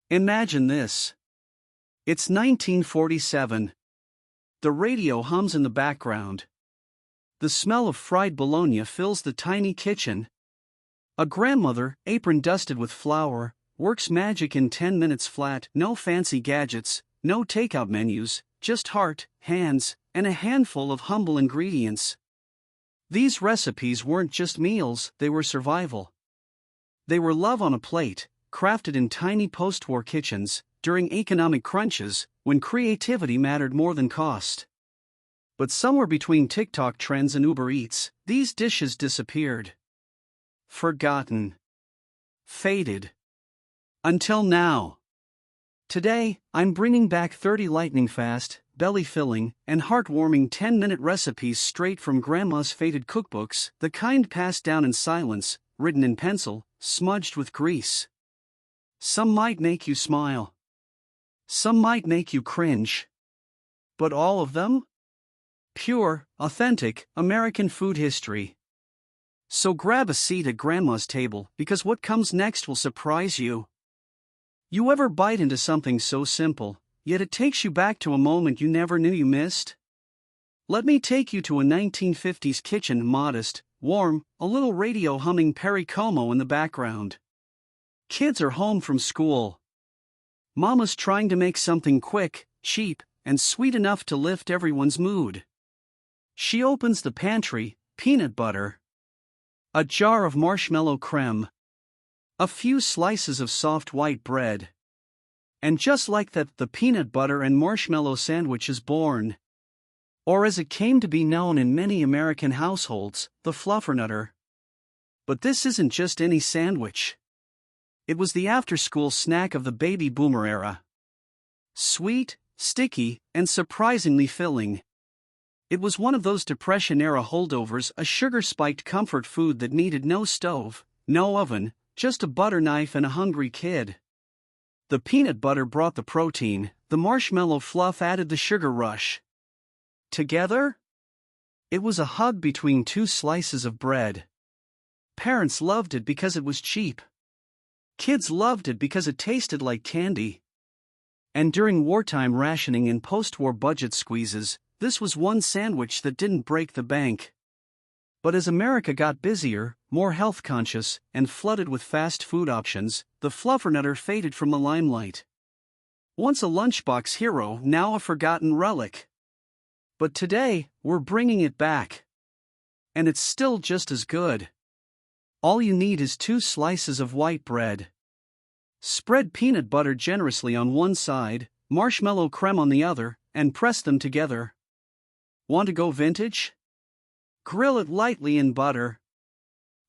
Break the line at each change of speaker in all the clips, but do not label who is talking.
Imagine this. It's 1947. The radio hums in the background. The smell of fried bologna fills the tiny kitchen. A grandmother, apron dusted with flour, works magic in 10 minutes flat. No fancy gadgets, no takeout menus, just heart, hands, and a handful of humble ingredients. These recipes weren't just meals, they were survival. They were love on a plate, crafted in tiny post-war kitchens, during economic crunches, when creativity mattered more than cost. But somewhere between TikTok trends and Uber Eats, these dishes disappeared. Forgotten. Faded. Until now. Today, I'm bringing back 30 lightning-fast, belly-filling, and heartwarming 10-minute recipes straight from Grandma's faded cookbooks, the kind passed down in silence, written in pencil, smudged with grease. Some might make you smile. Some might make you cringe. But all of them? Pure, authentic, American food history. So grab a seat at Grandma's table, because what comes next will surprise you. You ever bite into something so simple, yet it takes you back to a moment you never knew you missed? Let me take you to a 1950s kitchen, modest, warm, a little radio humming Perry Como in the background. Kids are home from school. Mama's trying to make something quick, cheap, and sweet enough to lift everyone's mood. She opens the pantry, peanut butter, a jar of marshmallow creme, a few slices of soft white bread. And just like that, the peanut butter and marshmallow sandwich is born. Or as it came to be known in many American households, the fluffernutter. But this isn't just any sandwich. It was the after-school snack of the baby boomer era. Sweet, sticky, and surprisingly filling. It was one of those Depression-era holdovers, a sugar-spiked comfort food that needed no stove, no oven, just a butter knife and a hungry kid. The peanut butter brought the protein, the marshmallow fluff added the sugar rush. Together? It was a hug between two slices of bread. Parents loved it because it was cheap. Kids loved it because it tasted like candy. And during wartime rationing and post-war budget squeezes, this was one sandwich that didn't break the bank. But as America got busier, more health-conscious, and flooded with fast food options, the fluffernutter faded from the limelight. Once a lunchbox hero, now a forgotten relic. But today, we're bringing it back. And it's still just as good. All you need is 2 slices of white bread. Spread peanut butter generously on one side, marshmallow creme on the other, and press them together. Want to go vintage? Grill it lightly in butter.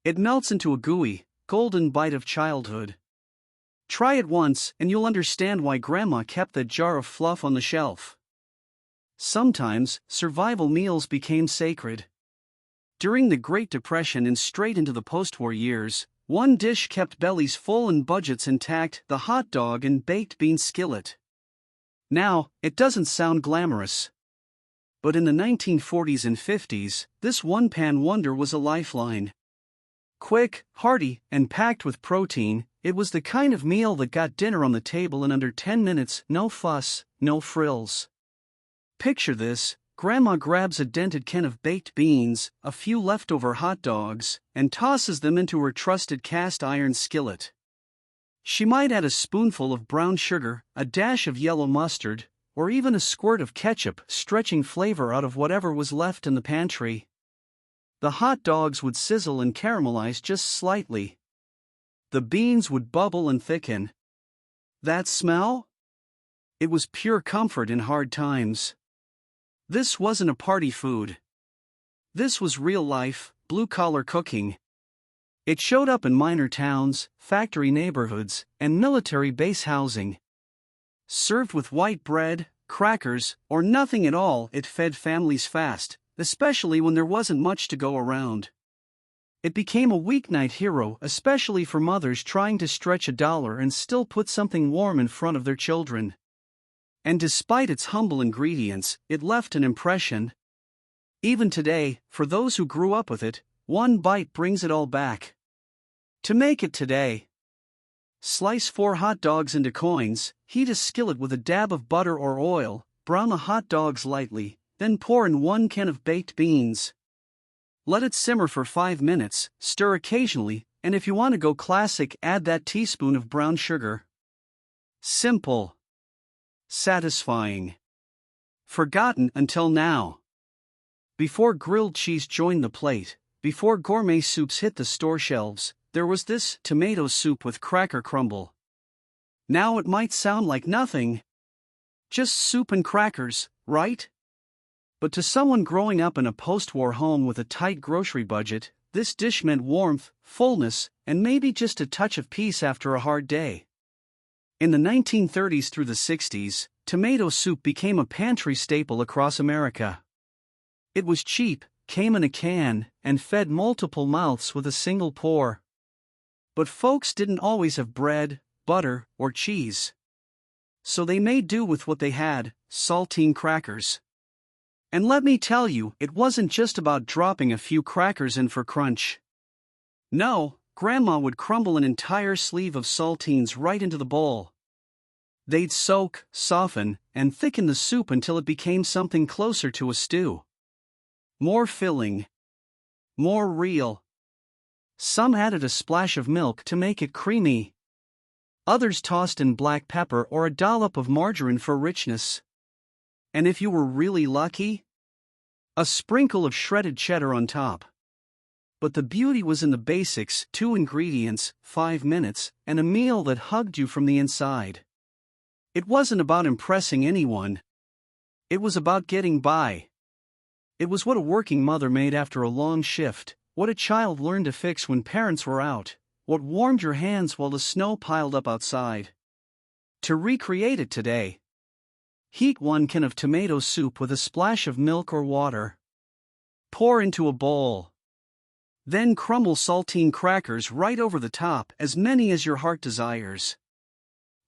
It melts into a gooey, golden bite of childhood. Try it once and you'll understand why Grandma kept that jar of fluff on the shelf. Sometimes, survival meals became sacred. During the Great Depression and straight into the post-war years, one dish kept bellies full and budgets intact: the hot dog and baked bean skillet. Now, it doesn't sound glamorous. But in the 1940s and 50s, this one-pan wonder was a lifeline. Quick, hearty, and packed with protein, it was the kind of meal that got dinner on the table in under 10 minutes, no fuss, no frills. Picture this: Grandma grabs a dented can of baked beans, a few leftover hot dogs, and tosses them into her trusted cast-iron skillet. She might add a spoonful of brown sugar, a dash of yellow mustard, or even a squirt of ketchup, stretching flavor out of whatever was left in the pantry. The hot dogs would sizzle and caramelize just slightly. The beans would bubble and thicken. That smell? It was pure comfort in hard times. This wasn't a party food. This was real life, blue-collar cooking. It showed up in minor towns, factory neighborhoods, and military base housing. Served with white bread, crackers, or nothing at all, it fed families fast, especially when there wasn't much to go around. It became a weeknight hero, especially for mothers trying to stretch $1 and still put something warm in front of their children. And despite its humble ingredients, it left an impression. Even today, for those who grew up with it, one bite brings it all back. To make it today, Slice 4 hot dogs into coins, heat a skillet with a dab of butter or oil, brown the hot dogs lightly, then pour in 1 can of baked beans. Let it simmer for 5 minutes, stir occasionally, and if you want to go classic, add that teaspoon of brown sugar. Simple. Satisfying. Forgotten until now. Before grilled cheese joined the plate, before gourmet soups hit the store shelves, there was this tomato soup with cracker crumble. Now it might sound like nothing. Just soup and crackers, right? But to someone growing up in a post-war home with a tight grocery budget, this dish meant warmth, fullness, and maybe just a touch of peace after a hard day. In the 1930s through the 60s, tomato soup became a pantry staple across America. It was cheap, came in a can, and fed multiple mouths with a single pour. But folks didn't always have bread, butter, or cheese. So they made do with what they had, saltine crackers. And let me tell you, it wasn't just about dropping a few crackers in for crunch. No, Grandma would crumble an entire sleeve of saltines right into the bowl. They'd soak, soften, and thicken the soup until it became something closer to a stew. More filling. More real. Some added a splash of milk to make it creamy. Others tossed in black pepper or a dollop of margarine for richness. And if you were really lucky, a sprinkle of shredded cheddar on top. But the beauty was in the basics: 2 ingredients, 5 minutes, and a meal that hugged you from the inside. It wasn't about impressing anyone. It was about getting by. It was what a working mother made after a long shift, what a child learned to fix when parents were out, what warmed your hands while the snow piled up outside. To recreate it today, heat 1 can of tomato soup with a splash of milk or water. Pour into a bowl. Then crumble saltine crackers right over the top, as many as your heart desires.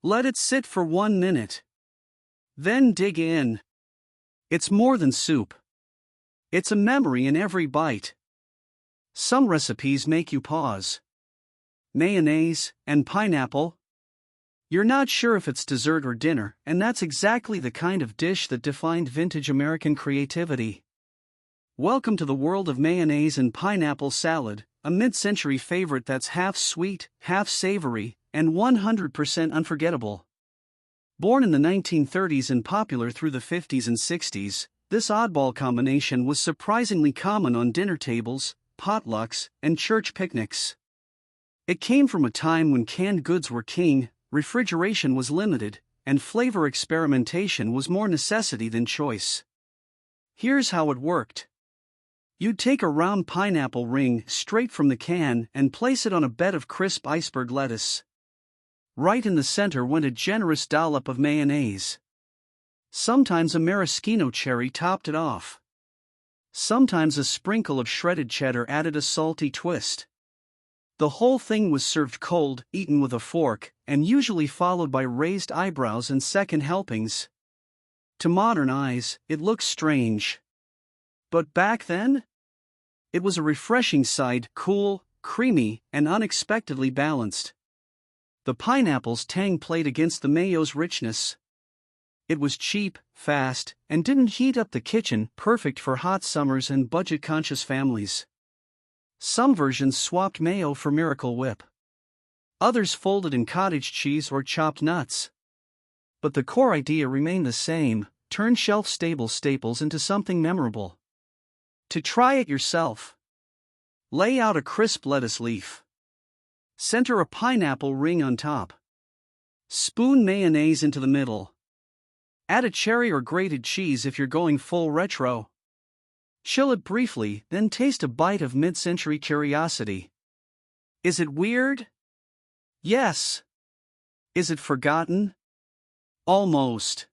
Let it sit for 1 minute. Then dig in. It's more than soup. It's a memory in every bite. Some recipes make you pause. Mayonnaise and pineapple? You're not sure if it's dessert or dinner, and that's exactly the kind of dish that defined vintage American creativity. Welcome to the world of mayonnaise and pineapple salad, a mid-century favorite that's half sweet, half savory, and 100% unforgettable. Born in the 1930s and popular through the 50s and 60s, this oddball combination was surprisingly common on dinner tables, potlucks, and church picnics. It came from a time when canned goods were king, refrigeration was limited, and flavor experimentation was more necessity than choice. Here's how it worked. You'd take a round pineapple ring straight from the can and place it on a bed of crisp iceberg lettuce. Right in the center went a generous dollop of mayonnaise. Sometimes a maraschino cherry topped it off. Sometimes a sprinkle of shredded cheddar added a salty twist. The whole thing was served cold, eaten with a fork, and usually followed by raised eyebrows and second helpings. To modern eyes, it looks strange. But back then? It was a refreshing sight, cool, creamy, and unexpectedly balanced. The pineapple's tang played against the mayo's richness. It was cheap, fast, and didn't heat up the kitchen, perfect for hot summers and budget-conscious families. Some versions swapped mayo for Miracle Whip. Others folded in cottage cheese or chopped nuts. But the core idea remained the same: turn shelf-stable staples into something memorable. To try it yourself, lay out a crisp lettuce leaf. Center a pineapple ring on top. Spoon mayonnaise into the middle. Add a cherry or grated cheese if you're going full retro. Chill it briefly, then taste a bite of mid-century curiosity. Is it weird? Yes. Is it forgotten? Almost.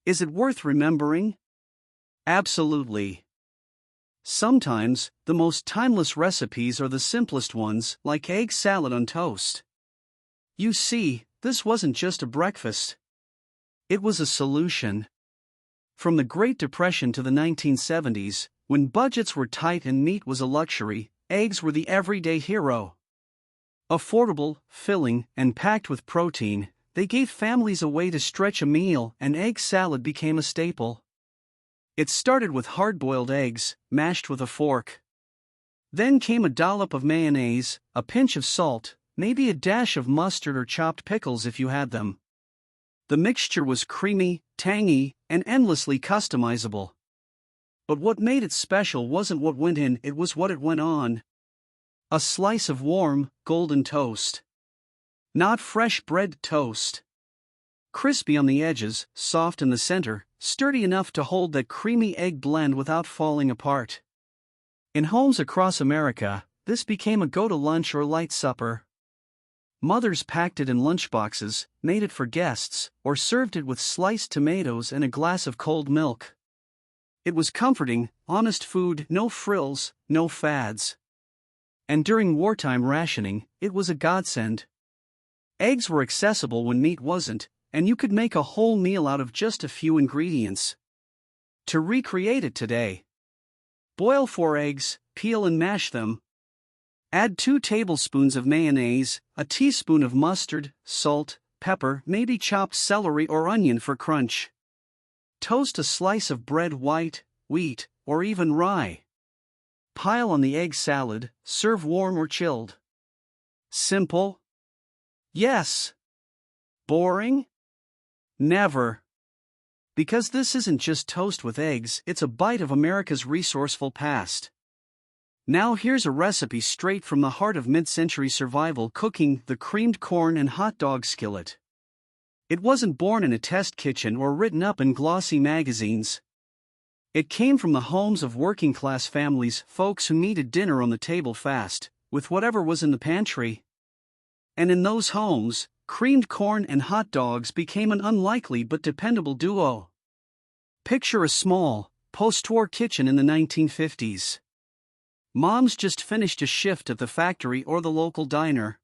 Is it worth remembering? Absolutely. Sometimes, the most timeless recipes are the simplest ones, like egg salad on toast. You see, this wasn't just a breakfast. It was a solution. From the Great Depression to the 1970s, when budgets were tight and meat was a luxury, eggs were the everyday hero. Affordable, filling, and packed with protein, they gave families a way to stretch a meal, and egg salad became a staple. It started with hard-boiled eggs, mashed with a fork. Then came a dollop of mayonnaise, a pinch of salt, maybe a dash of mustard or chopped pickles if you had them. The mixture was creamy, tangy, and endlessly customizable. But what made it special wasn't what went in, it was what it went on. A slice of warm, golden toast. Not fresh bread toast. Crispy on the edges, soft in the center, sturdy enough to hold that creamy egg blend without falling apart. In homes across America, this became a go-to-lunch or light supper. Mothers packed it in lunchboxes, made it for guests, or served it with sliced tomatoes and a glass of cold milk. It was comforting, honest food, no frills, no fads. And during wartime rationing, it was a godsend. Eggs were accessible when meat wasn't, and you could make a whole meal out of just a few ingredients. To recreate it today: boil 4 eggs, peel and mash them. Add 2 tablespoons of mayonnaise, a teaspoon of mustard, salt, pepper, maybe chopped celery or onion for crunch. Toast a slice of bread, white, wheat, or even rye. Pile on the egg salad, serve warm or chilled. Simple? Yes. Boring? Never. Because this isn't just toast with eggs, it's a bite of America's resourceful past. Now here's a recipe straight from the heart of mid-century survival cooking: the creamed corn and hot dog skillet. It wasn't born in a test kitchen or written up in glossy magazines. It came from the homes of working-class families, folks who needed dinner on the table fast, with whatever was in the pantry. And in those homes, creamed corn and hot dogs became an unlikely but dependable duo. Picture a small, post-war kitchen in the 1950s. Mom's just finished a shift at the factory or the local diner.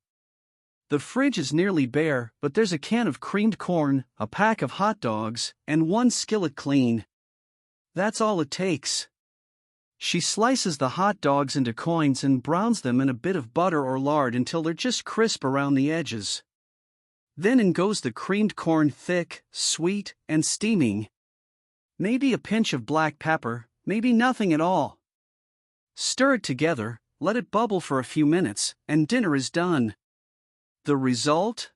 The fridge is nearly bare, but there's a can of creamed corn, a pack of hot dogs, and 1 skillet clean. That's all it takes. She slices the hot dogs into coins and browns them in a bit of butter or lard until they're just crisp around the edges. Then in goes the creamed corn, thick, sweet, and steaming. Maybe a pinch of black pepper, maybe nothing at all. Stir it together, let it bubble for a few minutes, and dinner is done. The result?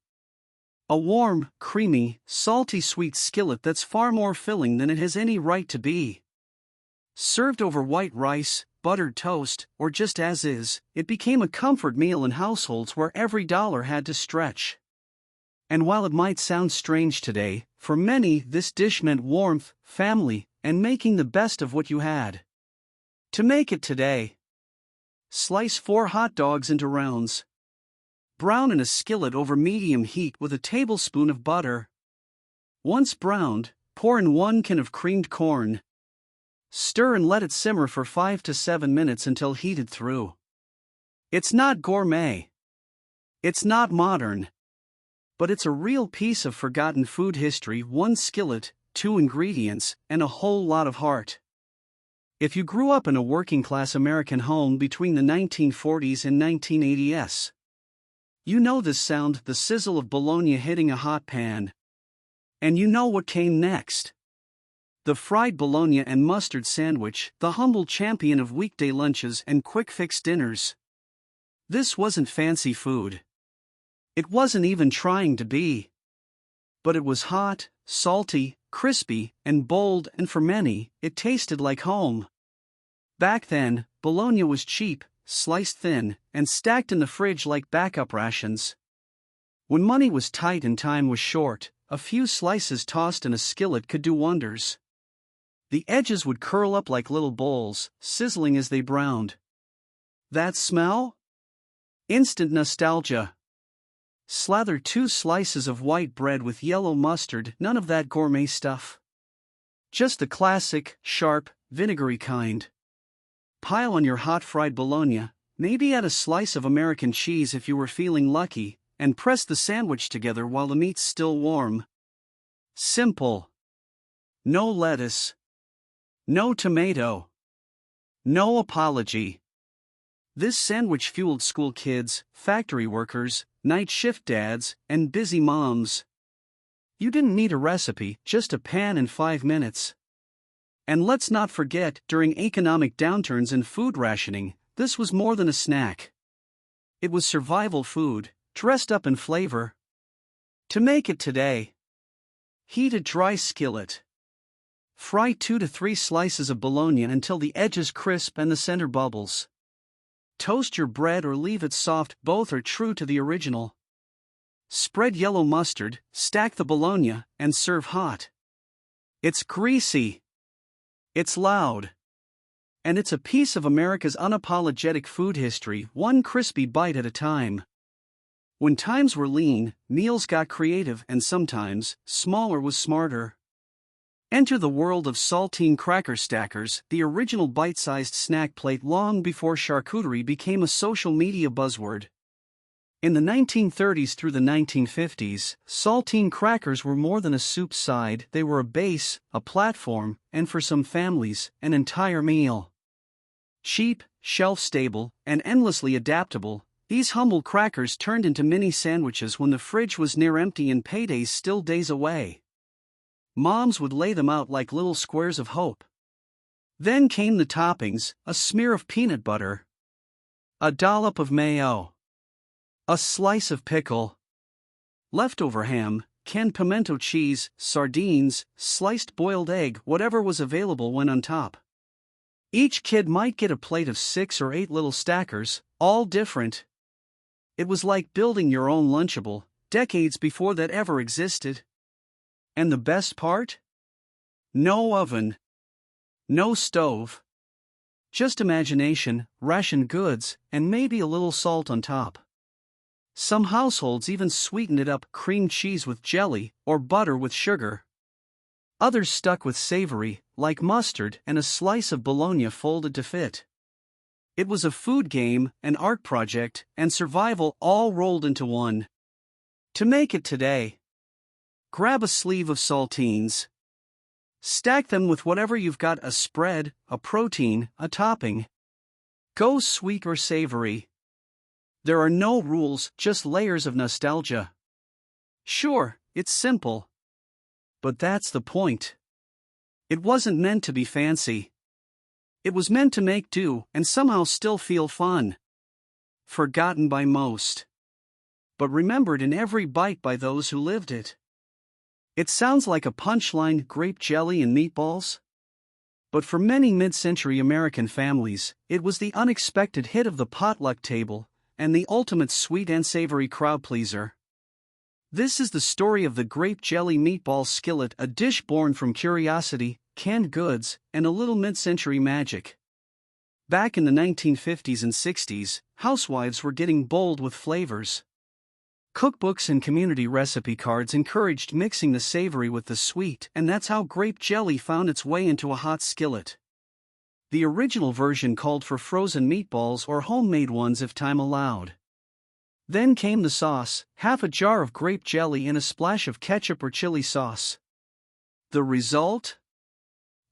A warm, creamy, salty sweet skillet that's far more filling than it has any right to be. Served over white rice, buttered toast, or just as is, it became a comfort meal in households where every dollar had to stretch. And while it might sound strange today, for many this dish meant warmth, family, and making the best of what you had. To make it today: slice 4 hot dogs into rounds. Brown in a skillet over medium heat with a tablespoon of butter. Once browned, pour in 1 can of creamed corn. Stir and let it simmer for 5 to 7 minutes until heated through. It's not gourmet. It's not modern. But it's a real piece of forgotten food history: 1 skillet, 2 ingredients, and a whole lot of heart. If you grew up in a working-class American home between the 1940s and 1980s, you know this sound: the sizzle of bologna hitting a hot pan. And you know what came next. The fried bologna and mustard sandwich, the humble champion of weekday lunches and quick-fix dinners. This wasn't fancy food. It wasn't even trying to be. But it was hot, salty, crispy, and bold, and for many, it tasted like home. Back then, bologna was cheap, sliced thin, and stacked in the fridge like backup rations. When money was tight and time was short, a few slices tossed in a skillet could do wonders. The edges would curl up like little bowls, sizzling as they browned. That smell? Instant nostalgia. Slather 2 slices of white bread with yellow mustard, none of that gourmet stuff. Just the classic, sharp, vinegary kind. Pile on your hot fried bologna, maybe add a slice of American cheese if you were feeling lucky, and press the sandwich together while the meat's still warm. Simple. No lettuce. No tomato. No apology. This sandwich fueled school kids, factory workers, night shift dads, and busy moms. You didn't need a recipe, just a pan and 5 minutes. And let's not forget, during economic downturns and food rationing, this was more than a snack. It was survival food, dressed up in flavor. To make it today, heat a dry skillet. Fry 2 to 3 slices of bologna until the edges crisp and the center bubbles. Toast your bread or leave it soft, both are true to the original. Spread yellow mustard, stack the bologna, and serve hot. It's greasy. It's loud. And it's a piece of America's unapologetic food history, one crispy bite at a time. When times were lean, meals got creative, and sometimes, smaller was smarter. Enter the world of saltine cracker stackers, the original bite-sized snack plate long before charcuterie became a social media buzzword. In the 1930s through the 1950s, saltine crackers were more than a soup side, they were a base, a platform, and for some families, an entire meal. Cheap, shelf-stable, and endlessly adaptable, these humble crackers turned into mini sandwiches when the fridge was near empty and paydays still days away. Moms would lay them out like little squares of hope. Then came the toppings, a smear of peanut butter, a dollop of mayo, a slice of pickle, leftover ham, canned pimento cheese, sardines, sliced boiled egg, whatever was available went on top. Each kid might get a plate of 6 or 8 little stackers, all different. It was like building your own Lunchable, decades before that ever existed. And the best part? No oven. No stove. Just imagination, rationed goods, and maybe a little salt on top. Some households even sweetened it up, cream cheese with jelly, or butter with sugar. Others stuck with savory, like mustard, and a slice of bologna folded to fit. It was a food game, an art project, and survival all rolled into one. To make it today, grab a sleeve of saltines. Stack them with whatever you've got, a spread, a protein, a topping. Go sweet or savory. There are no rules, just layers of nostalgia. Sure, it's simple. But that's the point. It wasn't meant to be fancy. It was meant to make do and somehow still feel fun. Forgotten by most, but remembered in every bite by those who lived it. It sounds like a punchline, grape jelly and meatballs? But for many mid-century American families, it was the unexpected hit of the potluck table, and the ultimate sweet and savory crowd pleaser. This is the story of the grape jelly meatball skillet, a dish born from curiosity, canned goods, and a little mid-century magic. Back in the 1950s and 60s, housewives were getting bold with flavors. Cookbooks and community recipe cards encouraged mixing the savory with the sweet, and that's how grape jelly found its way into a hot skillet. The original version called for frozen meatballs or homemade ones if time allowed. Then came the sauce, half a jar of grape jelly and a splash of ketchup or chili sauce. The result?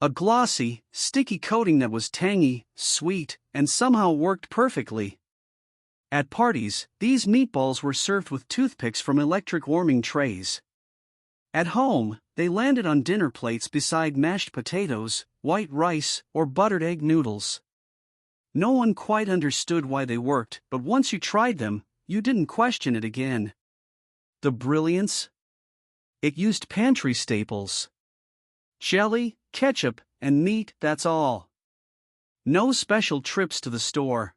A glossy, sticky coating that was tangy, sweet, and somehow worked perfectly. At parties, these meatballs were served with toothpicks from electric warming trays. At home, they landed on dinner plates beside mashed potatoes, white rice, or buttered egg noodles. No one quite understood why they worked, but once you tried them, you didn't question it again. The brilliance? It used pantry staples. Jelly, ketchup, and meat, that's all. No special trips to the store.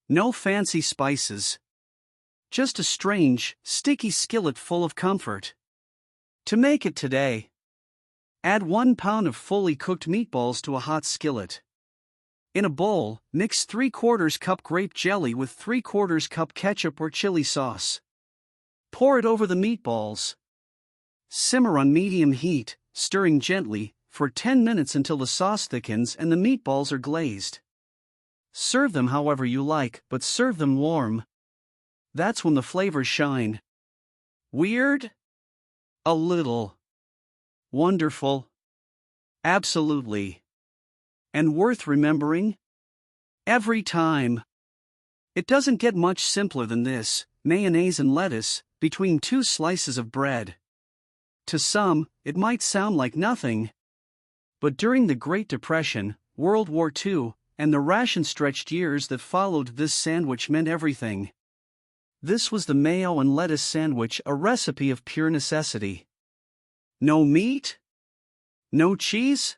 No fancy spices. Just a strange, sticky skillet full of comfort. To make it today, add 1 pound of fully cooked meatballs to a hot skillet. In a bowl, mix 3/4 cup grape jelly with 3/4 cup ketchup or chili sauce. Pour it over the meatballs. Simmer on medium heat, stirring gently, for 10 minutes until the sauce thickens and the meatballs are glazed. Serve them however you like, but serve them warm. That's when the flavors shine. Weird? A little. Wonderful? Absolutely. And worth remembering? Every time. It doesn't get much simpler than this: mayonnaise and lettuce, between two slices of bread. To some, it might sound like nothing. But during the Great Depression, World War II, and the ration-stretched years that followed, this sandwich meant everything. This was the mayo and lettuce sandwich, a recipe of pure necessity. No meat? No cheese?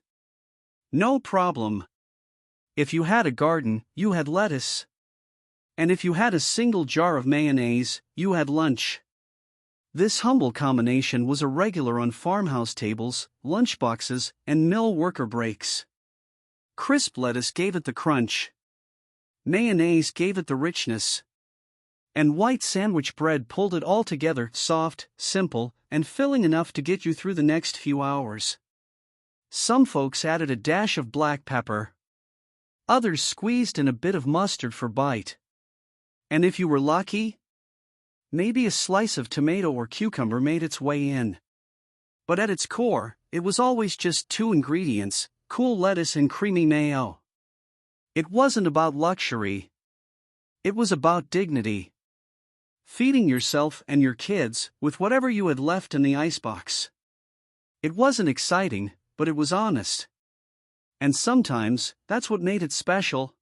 No problem. If you had a garden, you had lettuce. And if you had a single jar of mayonnaise, you had lunch. This humble combination was a regular on farmhouse tables, lunchboxes, and mill worker breaks. Crisp lettuce gave it the crunch. Mayonnaise gave it the richness. And white sandwich bread pulled it all together, soft, simple, and filling enough to get you through the next few hours. Some folks added a dash of black pepper. Others squeezed in a bit of mustard for bite. And if you were lucky, maybe a slice of tomato or cucumber made its way in. But at its core, it was always just two ingredients: cool lettuce and creamy mayo. It wasn't about luxury. It was about dignity. Feeding yourself and your kids with whatever you had left in the icebox. It wasn't exciting, but it was honest. And sometimes, that's what made it special.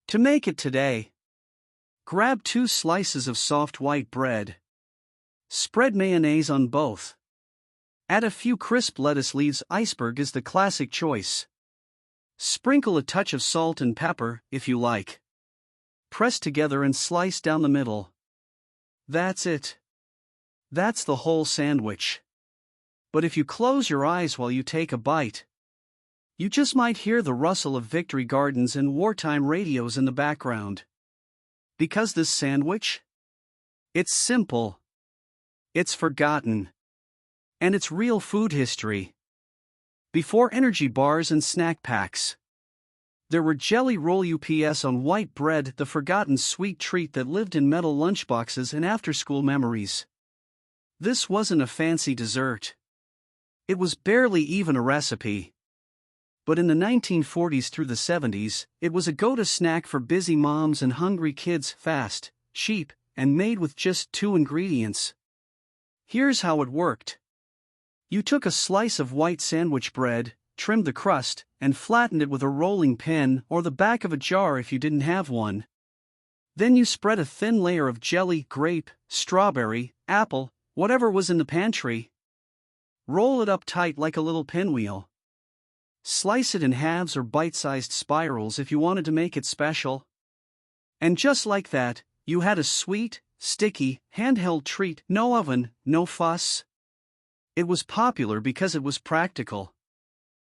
To make it today, grab 2 slices of soft white bread. Spread mayonnaise on both. Add a few crisp lettuce leaves. Iceberg is the classic choice. Sprinkle a touch of salt and pepper, if you like. Press together and slice down the middle. That's it. That's the whole sandwich. But if you close your eyes while you take a bite, you just might hear the rustle of Victory Gardens and wartime radios in the background. Because this sandwich? It's simple. It's forgotten. And it's real food history. Before energy bars and snack packs, there were jelly roll UPS on white bread, the forgotten sweet treat that lived in metal lunchboxes and after-school memories. This wasn't a fancy dessert. It was barely even a recipe. But in the 1940s through the 70s, it was a go-to snack for busy moms and hungry kids, fast, cheap, and made with just 2 ingredients. Here's how it worked. You took a slice of white sandwich bread, trimmed the crust, and flattened it with a rolling pin or the back of a jar if you didn't have one. Then you spread a thin layer of jelly, grape, strawberry, apple, whatever was in the pantry. Roll it up tight like a little pinwheel. Slice it in halves or bite-sized spirals if you wanted to make it special. And just like that, you had a sweet, sticky, handheld treat. No oven, no fuss. It was popular because it was practical.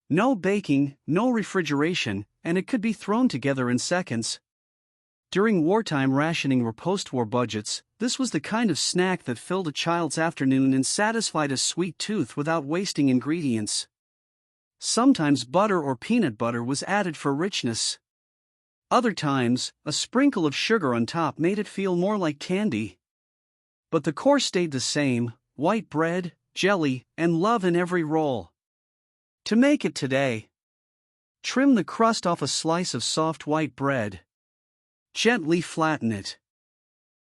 No baking, no refrigeration, and it could be thrown together in seconds. During wartime rationing or post-war budgets, this was the kind of snack that filled a child's afternoon and satisfied a sweet tooth without wasting ingredients. Sometimes butter or peanut butter was added for richness. Other times, a sprinkle of sugar on top made it feel more like candy. But the core stayed the same: white bread, jelly, and love in every roll. To make it today, trim the crust off a slice of soft white bread. Gently flatten it.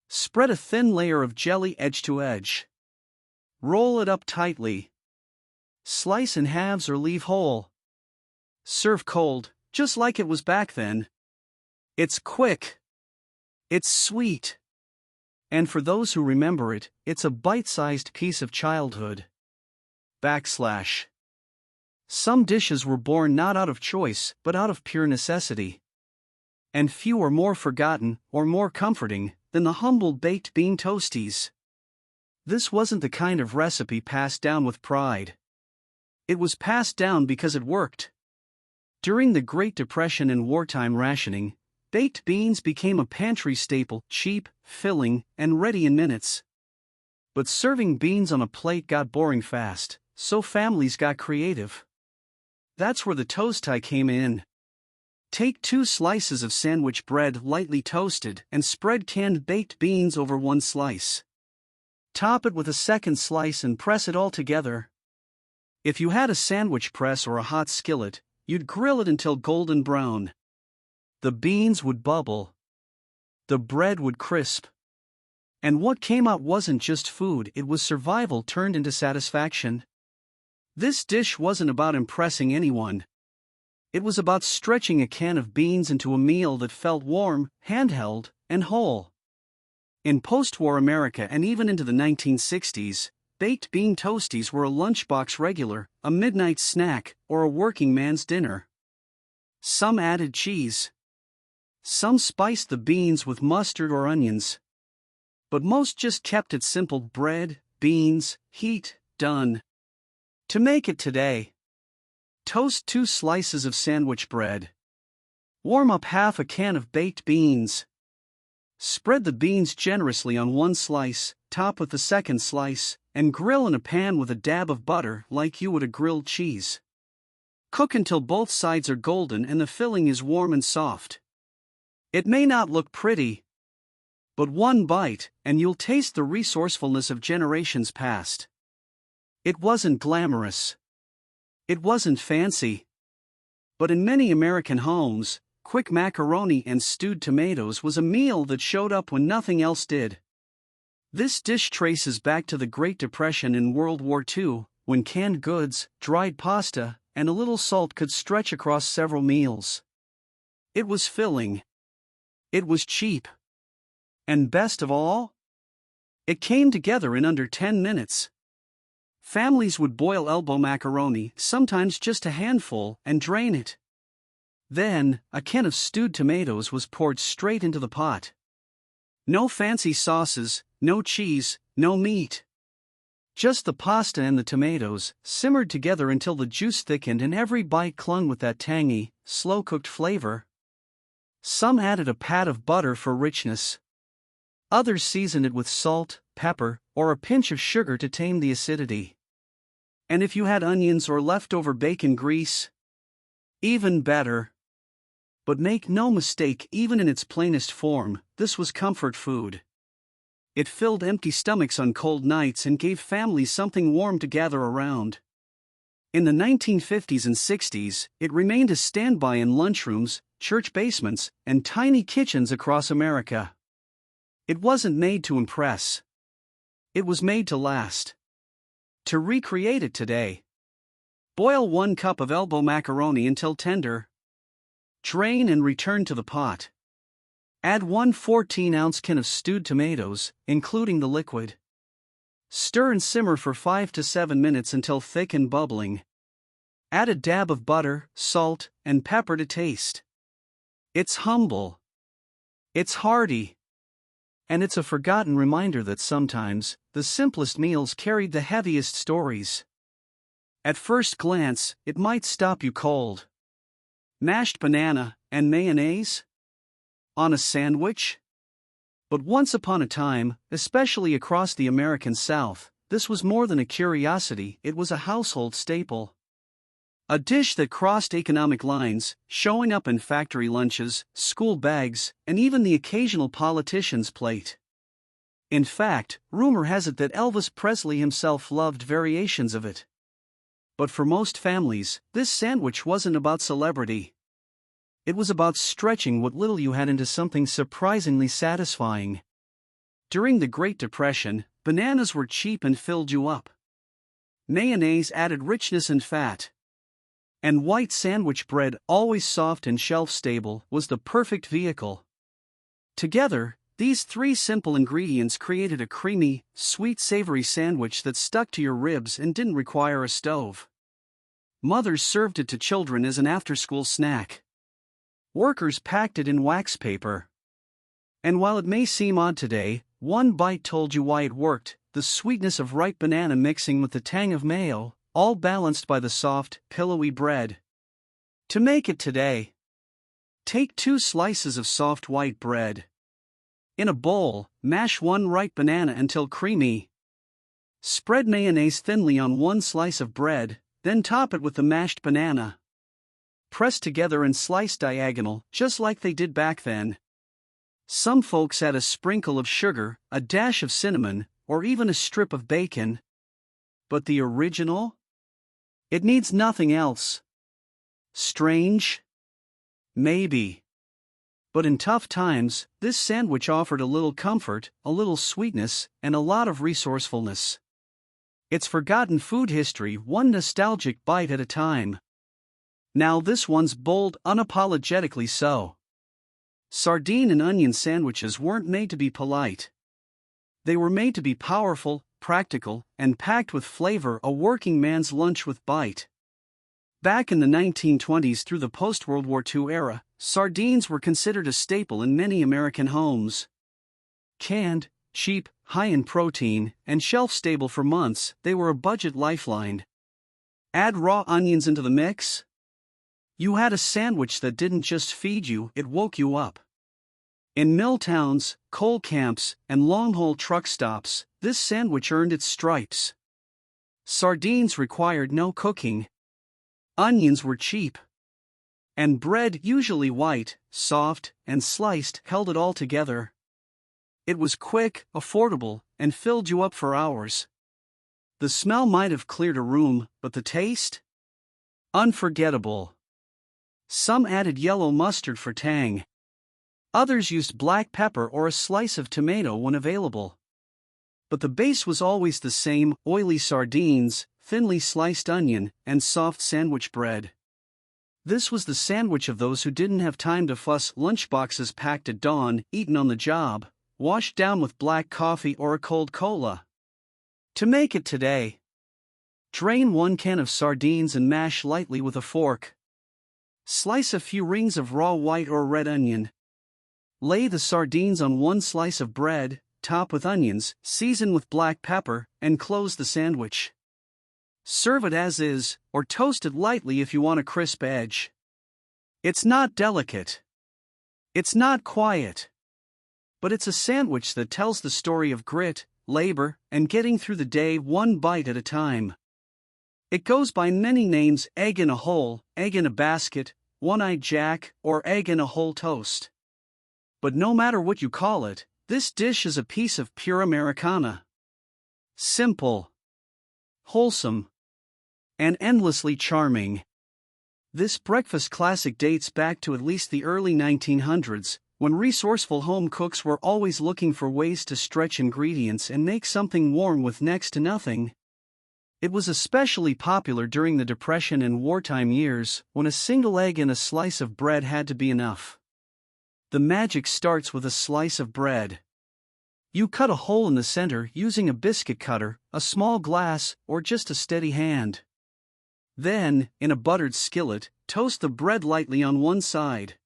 Spread a thin layer of jelly edge to edge. Roll it up tightly. Slice in halves or leave whole. Serve cold, just like it was back then. It's quick. It's sweet. And for those who remember it, it's a bite-sized piece of childhood. Some dishes were born not out of choice, but out of pure necessity. And few are more forgotten, or more comforting, than the humble baked bean toasties. This wasn't the kind of recipe passed down with pride. It was passed down because it worked. During the Great Depression and wartime rationing, baked beans became a pantry staple, cheap, filling, and ready in minutes. But serving beans on a plate got boring fast, so families got creative. That's where the toast tie came in. Take 2 slices of sandwich bread lightly toasted and spread canned baked beans over 1 slice. Top it with a second slice and press it all together. If you had a sandwich press or a hot skillet, you'd grill it until golden brown. The beans would bubble. The bread would crisp. And what came out wasn't just food, it was survival turned into satisfaction. This dish wasn't about impressing anyone. It was about stretching a can of beans into a meal that felt warm, handheld, and whole. In post-war America and even into the 1960s, baked bean toasties were a lunchbox regular, a midnight snack, or a working man's dinner. Some added cheese. Some spiced the beans with mustard or onions. But most just kept it simple: bread, beans, heat, done. To make it today: toast 2 slices of sandwich bread. Warm up half a can of baked beans. Spread the beans generously on one slice, top with the second slice, and grill in a pan with a dab of butter like you would a grilled cheese. Cook until both sides are golden and the filling is warm and soft. It may not look pretty, but one bite, and you'll taste the resourcefulness of generations past. It wasn't glamorous. It wasn't fancy. But in many American homes, quick macaroni and stewed tomatoes was a meal that showed up when nothing else did. This dish traces back to the Great Depression in World War II, when canned goods, dried pasta, and a little salt could stretch across several meals. It was filling. It was cheap. And best of all, it came together in under 10 minutes. Families would boil elbow macaroni, sometimes just a handful, and drain it. Then, a can of stewed tomatoes was poured straight into the pot. No fancy sauces, no cheese, no meat. Just the pasta and the tomatoes, simmered together until the juice thickened and every bite clung with that tangy, slow-cooked flavor. Some added a pat of butter for richness. Others seasoned it with salt, pepper, or a pinch of sugar to tame the acidity. And if you had onions or leftover bacon grease, even better. But make no mistake, even in its plainest form, this was comfort food. It filled empty stomachs on cold nights and gave families something warm to gather around. In the 1950s and 60s, it remained a standby in lunchrooms, church basements, and tiny kitchens across America. It wasn't made to impress. It was made to last. To recreate it today: boil 1 cup of elbow macaroni until tender. Drain and return to the pot. Add 1 14-ounce can of stewed tomatoes, including the liquid. Stir and simmer for 5 to 7 minutes until thick and bubbling. Add a dab of butter, salt, and pepper to taste. It's humble. It's hearty. And it's a forgotten reminder that sometimes, the simplest meals carried the heaviest stories. At first glance, it might stop you cold. Mashed banana and mayonnaise? On a sandwich? But once upon a time, especially across the American South, this was more than a curiosity, it was a household staple. A dish that crossed economic lines, showing up in factory lunches, school bags, and even the occasional politician's plate. In fact, rumor has it that Elvis Presley himself loved variations of it. But for most families, this sandwich wasn't about celebrity. It was about stretching what little you had into something surprisingly satisfying. During the Great Depression, bananas were cheap and filled you up. Mayonnaise added richness and fat. And white sandwich bread, always soft and shelf-stable, was the perfect vehicle. Together, these 3 simple ingredients created a creamy, sweet-savory sandwich that stuck to your ribs and didn't require a stove. Mothers served it to children as an after-school snack. Workers packed it in wax paper. And while it may seem odd today, one bite told you why it worked: the sweetness of ripe banana mixing with the tang of mayo, all balanced by the soft, pillowy bread. To make it today: take 2 slices of soft white bread. In a bowl, mash 1 ripe banana until creamy. Spread mayonnaise thinly on 1 slice of bread, then top it with the mashed banana. Press together and slice diagonal, just like they did back then. Some folks add a sprinkle of sugar, a dash of cinnamon, or even a strip of bacon. But the original? It needs nothing else. Strange? Maybe. But in tough times, this sandwich offered a little comfort, a little sweetness, and a lot of resourcefulness. It's forgotten food history, one nostalgic bite at a time. Now this one's bold, unapologetically so. Sardine and onion sandwiches weren't made to be polite. They were made to be powerful, practical, and packed with flavor, a working man's lunch with bite. Back in the 1920s through the post-World War II era, sardines were considered a staple in many American homes. Canned, cheap, high in protein, and shelf-stable for months, they were a budget lifeline. Add raw onions into the mix? You had a sandwich that didn't just feed you, it woke you up. In mill towns, coal camps, and long-haul truck stops, this sandwich earned its stripes. Sardines required no cooking. Onions were cheap. And bread, usually white, soft, and sliced, held it all together. It was quick, affordable, and filled you up for hours. The smell might have cleared a room, but the taste? Unforgettable. Some added yellow mustard for tang. Others used black pepper or a slice of tomato when available. But the base was always the same: oily sardines, thinly sliced onion, and soft sandwich bread. This was the sandwich of those who didn't have time to fuss. Lunchboxes packed at dawn, eaten on the job, washed down with black coffee or a cold cola. To make it today: drain 1 can of sardines and mash lightly with a fork. Slice a few rings of raw white or red onion. Lay the sardines on 1 slice of bread, top with onions, season with black pepper, and close the sandwich. Serve it as is, or toast it lightly if you want a crisp edge. It's not delicate. It's not quiet. But it's a sandwich that tells the story of grit, labor, and getting through the day one bite at a time. It goes by many names: egg in a hole, egg in a basket, one-eyed Jack, or egg in a whole toast. But no matter what you call it, this dish is a piece of pure Americana. Simple, wholesome, and endlessly charming. This breakfast classic dates back to at least the early 1900s, when resourceful home cooks were always looking for ways to stretch ingredients and make something warm with next to nothing. It was especially popular during the Depression and wartime years, when a single egg and a slice of bread had to be enough. The magic starts with a slice of bread. You cut a hole in the center using a biscuit cutter, a small glass, or just a steady hand. Then, in a buttered skillet, toast the bread lightly on one side.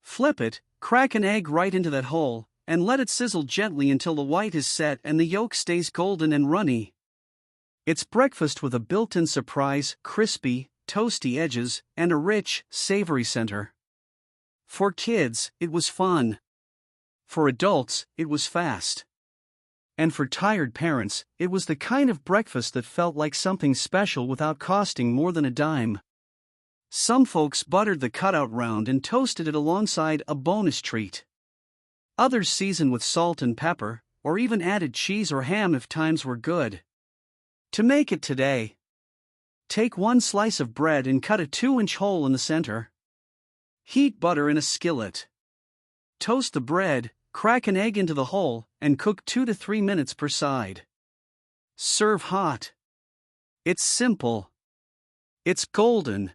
Flip it, crack an egg right into that hole, and let it sizzle gently until the white is set and the yolk stays golden and runny. It's breakfast with a built-in surprise: crispy, toasty edges, and a rich, savory center. For kids, it was fun. For adults, it was fast. And for tired parents, it was the kind of breakfast that felt like something special without costing more than a dime. Some folks buttered the cutout round and toasted it alongside a bonus treat. Others seasoned with salt and pepper, or even added cheese or ham if times were good. To make it today: take 1 slice of bread and cut a 2-inch hole in the center. Heat butter in a skillet. Toast the bread, crack an egg into the hole, and cook 2 to 3 minutes per side. Serve hot. It's simple. It's golden.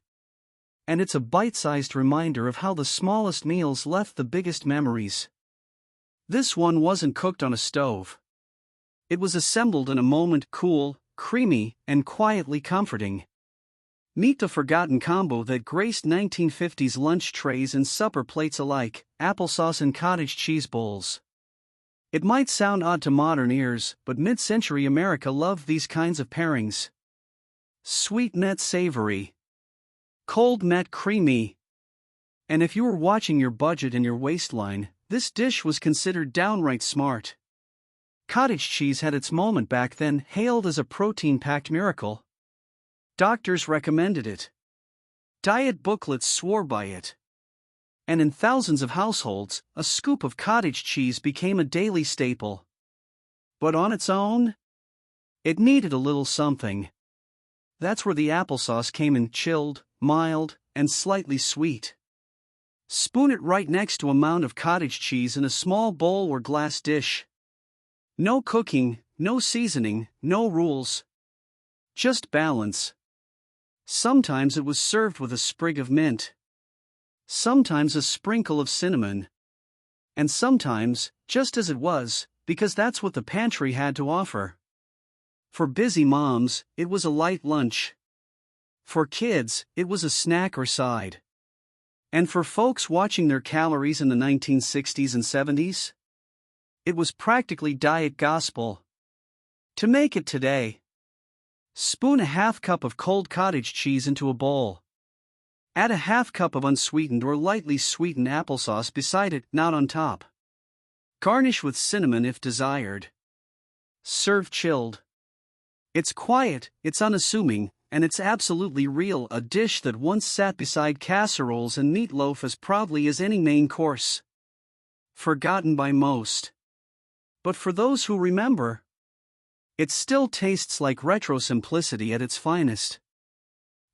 And it's a bite-sized reminder of how the smallest meals left the biggest memories. This one wasn't cooked on a stove. It was assembled in a moment: cool, creamy, and quietly comforting. Meet the forgotten combo that graced 1950s lunch trays and supper plates alike: applesauce and cottage cheese bowls. It might sound odd to modern ears, but mid-century America loved these kinds of pairings. Sweet met savory. Cold met creamy. And if you were watching your budget and your waistline, this dish was considered downright smart. Cottage cheese had its moment back then, hailed as a protein-packed miracle. Doctors recommended it. Diet booklets swore by it. And in thousands of households, a scoop of cottage cheese became a daily staple. But on its own, it needed a little something. That's where the applesauce came in: chilled, mild, and slightly sweet. Spoon it right next to a mound of cottage cheese in a small bowl or glass dish. No cooking, no seasoning, no rules. Just balance. Sometimes it was served with a sprig of mint. Sometimes a sprinkle of cinnamon. And sometimes, just as it was, because that's what the pantry had to offer. For busy moms, it was a light lunch. For kids, it was a snack or side. And for folks watching their calories in the 1960s and 70s, it was practically diet gospel. To make it today, spoon a half cup of cold cottage cheese into a bowl. Add a half cup of unsweetened or lightly sweetened applesauce beside it, not on top. Garnish with cinnamon if desired. Serve chilled. It's quiet, it's unassuming, and it's absolutely real, a dish that once sat beside casseroles and meatloaf as proudly as any main course. Forgotten by most. But for those who remember, it still tastes like retro simplicity at its finest.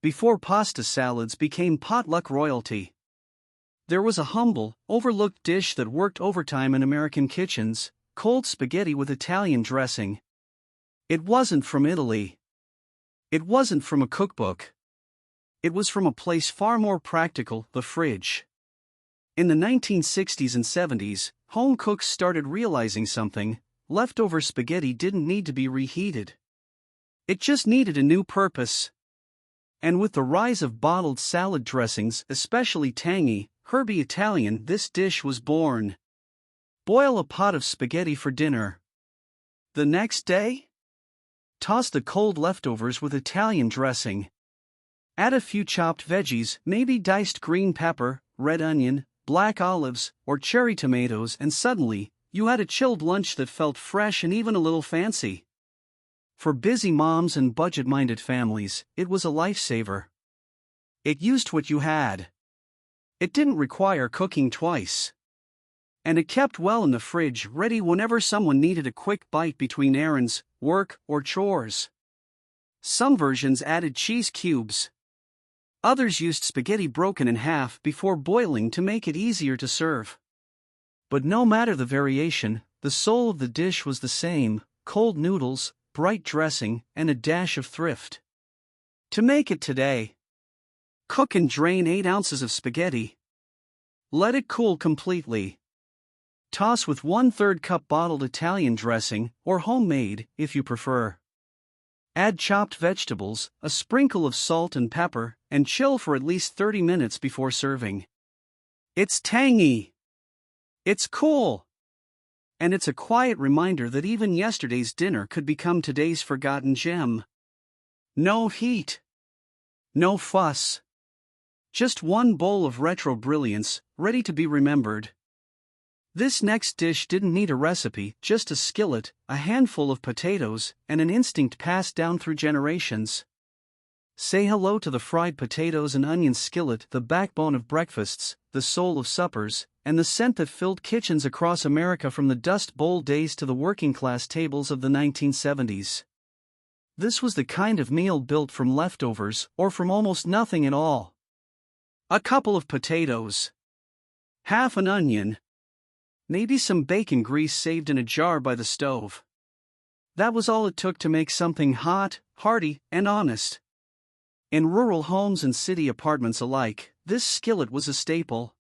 Before pasta salads became potluck royalty, there was a humble, overlooked dish that worked overtime in American kitchens: cold spaghetti with Italian dressing. It wasn't from Italy. It wasn't from a cookbook. It was from a place far more practical, the fridge. In the 1960s and 70s, home cooks started realizing something: leftover spaghetti didn't need to be reheated. It just needed a new purpose. And with the rise of bottled salad dressings, especially tangy, herby Italian, this dish was born. Boil a pot of spaghetti for dinner. The next day? Toss the cold leftovers with Italian dressing. Add a few chopped veggies, maybe diced green pepper, red onion, black olives, or cherry tomatoes, and suddenly, you had a chilled lunch that felt fresh and even a little fancy. For busy moms and budget-minded families, it was a lifesaver. It used what you had. It didn't require cooking twice. And it kept well in the fridge, ready whenever someone needed a quick bite between errands, work, or chores. Some versions added cheese cubes. Others used spaghetti broken in half before boiling to make it easier to serve. But no matter the variation, the soul of the dish was the same: cold noodles, bright dressing, and a dash of thrift. To make it today, cook and drain 8 ounces of spaghetti. Let it cool completely. Toss with 1/3 cup bottled Italian dressing, or homemade, if you prefer. Add chopped vegetables, a sprinkle of salt and pepper, and chill for at least 30 minutes before serving. It's tangy. It's cool. And it's a quiet reminder that even yesterday's dinner could become today's forgotten gem. No heat. No fuss. Just one bowl of retro brilliance, ready to be remembered. This next dish didn't need a recipe, just a skillet, a handful of potatoes, and an instinct passed down through generations. Say hello to the fried potatoes and onion skillet, the backbone of breakfasts, the soul of suppers, and the scent that filled kitchens across America from the Dust Bowl days to the working-class tables of the 1970s. This was the kind of meal built from leftovers, or from almost nothing at all. A couple of potatoes. Half an onion. Maybe some bacon grease saved in a jar by the stove. That was all it took to make something hot, hearty, and honest. In rural homes and city apartments alike, this skillet was a staple.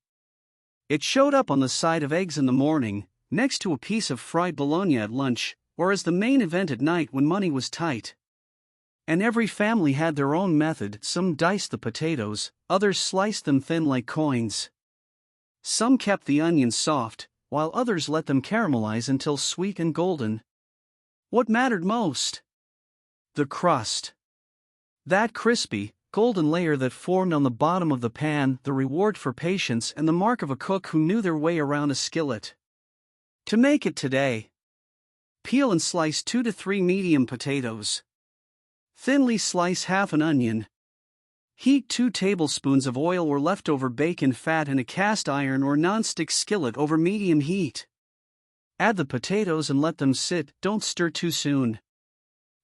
It showed up on the side of eggs in the morning, next to a piece of fried bologna at lunch, or as the main event at night when money was tight. And every family had their own method: some diced the potatoes, others sliced them thin like coins. Some kept the onions soft, while others let them caramelize until sweet and golden. What mattered most? The crust. That crispy, golden layer that formed on the bottom of the pan, the reward for patience and the mark of a cook who knew their way around a skillet. To make it today, peel and slice 2 to 3 medium potatoes. Thinly slice half an onion. Heat 2 tablespoons of oil or leftover bacon fat in a cast iron or non-stick skillet over medium heat. Add the potatoes and let them sit, don't stir too soon.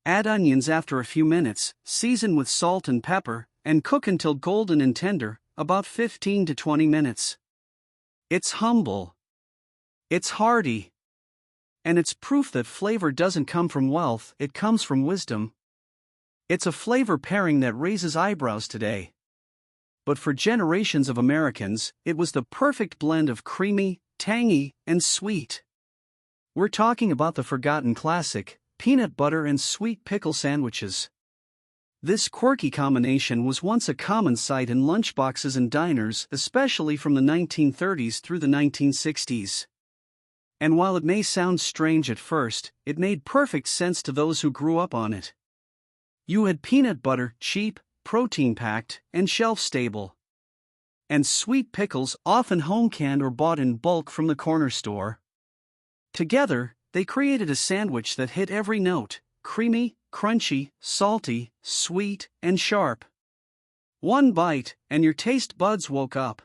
Add onions after a few minutes, season with salt and pepper, and cook until golden and tender, about 15 to 20 minutes. It's humble. It's hearty. And it's proof that flavor doesn't come from wealth, it comes from wisdom. It's a flavor pairing that raises eyebrows today. But for generations of Americans, it was the perfect blend of creamy, tangy, and sweet. We're talking about the forgotten classic, peanut butter and sweet pickle sandwiches. This quirky combination was once a common sight in lunchboxes and diners, especially from the 1930s through the 1960s. And while it may sound strange at first, it made perfect sense to those who grew up on it. You had peanut butter, cheap, protein-packed, and shelf-stable. And sweet pickles, often home-canned or bought in bulk from the corner store. Together, they created a sandwich that hit every note: creamy, crunchy, salty, sweet, and sharp. One bite, and your taste buds woke up.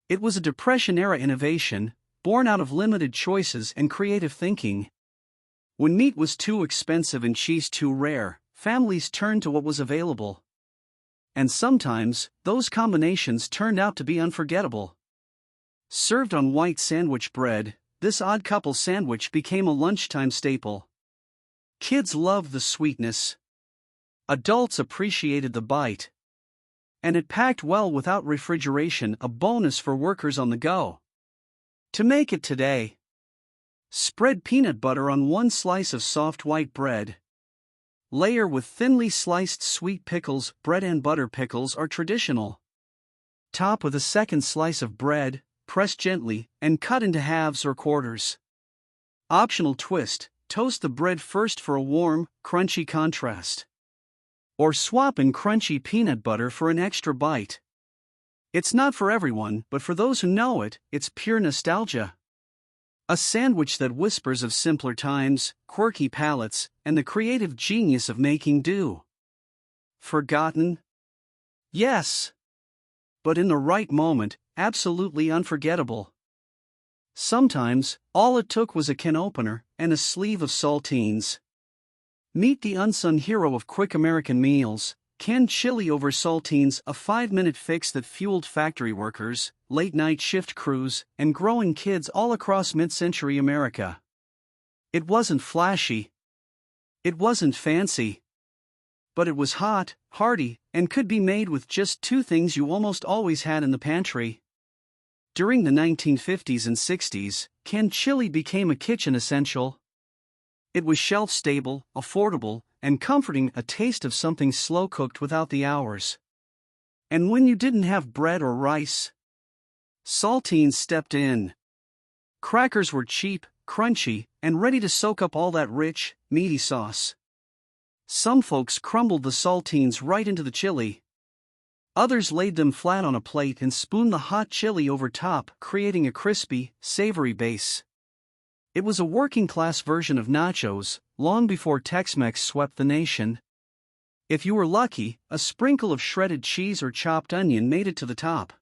It was a Depression-era innovation, born out of limited choices and creative thinking. When meat was too expensive and cheese too rare, families turned to what was available. And sometimes, those combinations turned out to be unforgettable. Served on white sandwich bread, this odd couple sandwich became a lunchtime staple. Kids loved the sweetness. Adults appreciated the bite. And it packed well without refrigeration, a bonus for workers on the go. To make it today, spread peanut butter on one slice of soft white bread. Layer with thinly sliced sweet pickles. Bread and butter pickles are traditional. Top with a second slice of bread, press gently, and cut into halves or quarters. Optional twist: toast the bread first for a warm, crunchy contrast. Or swap in crunchy peanut butter for an extra bite. It's not for everyone, but for those who know it, it's pure nostalgia. A sandwich that whispers of simpler times, quirky palates, and the creative genius of making do. Forgotten? Yes. But in the right moment, absolutely unforgettable. Sometimes, all it took was a can opener and a sleeve of saltines. Meet the unsung hero of quick American meals, canned chili over saltines, a 5-minute fix that fueled factory workers, late-night shift crews, and growing kids all across mid-century America. It wasn't flashy. It wasn't fancy. But it was hot, hearty, and could be made with just two things you almost always had in the pantry. During the 1950s and 60s, canned chili became a kitchen essential. It was shelf-stable, affordable, and comforting, a taste of something slow-cooked without the hours. And when you didn't have bread or rice, saltines stepped in. Crackers were cheap, crunchy, and ready to soak up all that rich, meaty sauce. Some folks crumbled the saltines right into the chili. Others laid them flat on a plate and spooned the hot chili over top, creating a crispy, savory base. It was a working-class version of nachos, long before Tex-Mex swept the nation. If you were lucky, a sprinkle of shredded cheese or chopped onion made it to the top.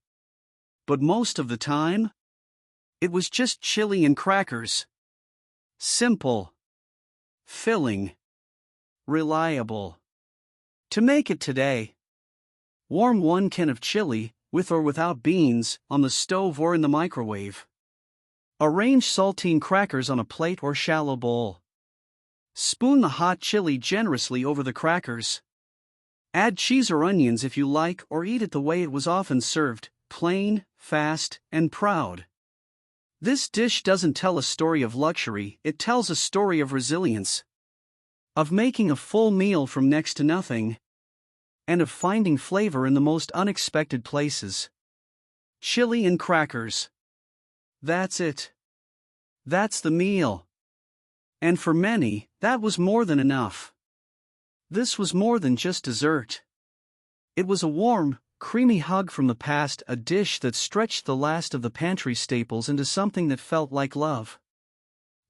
But most of the time, it was just chili and crackers. Simple. Filling. Reliable. To make it today, warm 1 can of chili, with or without beans, on the stove or in the microwave. Arrange saltine crackers on a plate or shallow bowl. Spoon the hot chili generously over the crackers. Add cheese or onions if you like, or eat it the way it was often served, plain, fast, and proud. This dish doesn't tell a story of luxury, it tells a story of resilience. Of making a full meal from next to nothing. And of finding flavor in the most unexpected places. Chili and crackers. That's it. That's the meal. And for many, that was more than enough. This was more than just dessert. It was a warm, creamy hug from the past, a dish that stretched the last of the pantry staples into something that felt like love.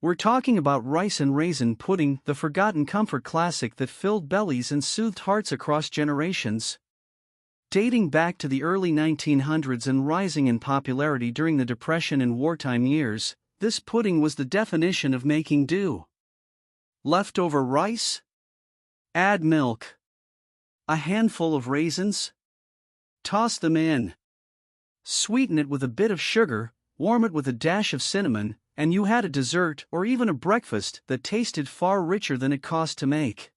We're talking about rice and raisin pudding, the forgotten comfort classic that filled bellies and soothed hearts across generations. Dating back to the early 1900s and rising in popularity during the Depression and wartime years, this pudding was the definition of making do. Leftover rice? Add milk. A handful of raisins? Toss them in. Sweeten it with a bit of sugar, warm it with a dash of cinnamon, and you had a dessert or even a breakfast that tasted far richer than it cost to make.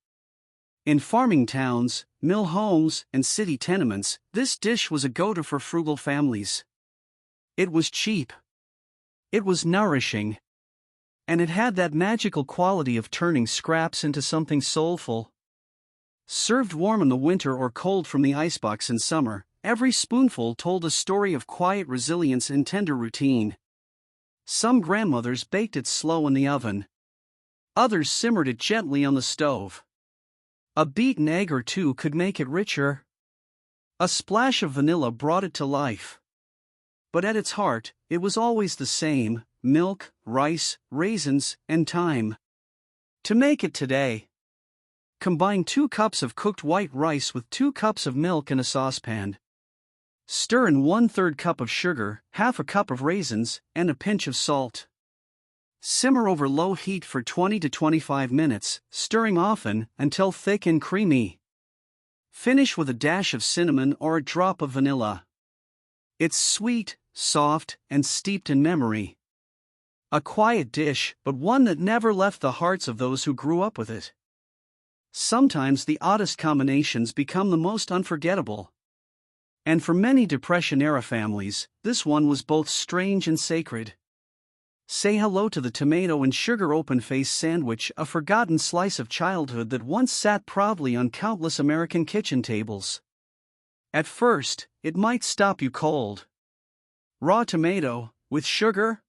In farming towns, mill homes, and city tenements, this dish was a go-to for frugal families. It was cheap. It was nourishing. And it had that magical quality of turning scraps into something soulful. Served warm in the winter or cold from the icebox in summer, every spoonful told a story of quiet resilience and tender routine. Some grandmothers baked it slow in the oven. Others simmered it gently on the stove. A beaten egg or two could make it richer. A splash of vanilla brought it to life. But at its heart, it was always the same: milk, rice, raisins, and thyme. To make it today: combine 2 cups of cooked white rice with 2 cups of milk in a saucepan. Stir in 1/3 cup of sugar, half a cup of raisins, and a pinch of salt. Simmer over low heat for 20 to 25 minutes, stirring often until thick and creamy. Finish with a dash of cinnamon or a drop of vanilla. It's sweet, soft, and steeped in memory. A quiet dish, but one that never left the hearts of those who grew up with it. Sometimes the oddest combinations become the most unforgettable. And for many Depression-era families, this one was both strange and sacred. Say hello to the tomato and sugar open-faced sandwich, a forgotten slice of childhood that once sat proudly on countless American kitchen tables. At first, it might stop you cold. Raw tomato, with sugar?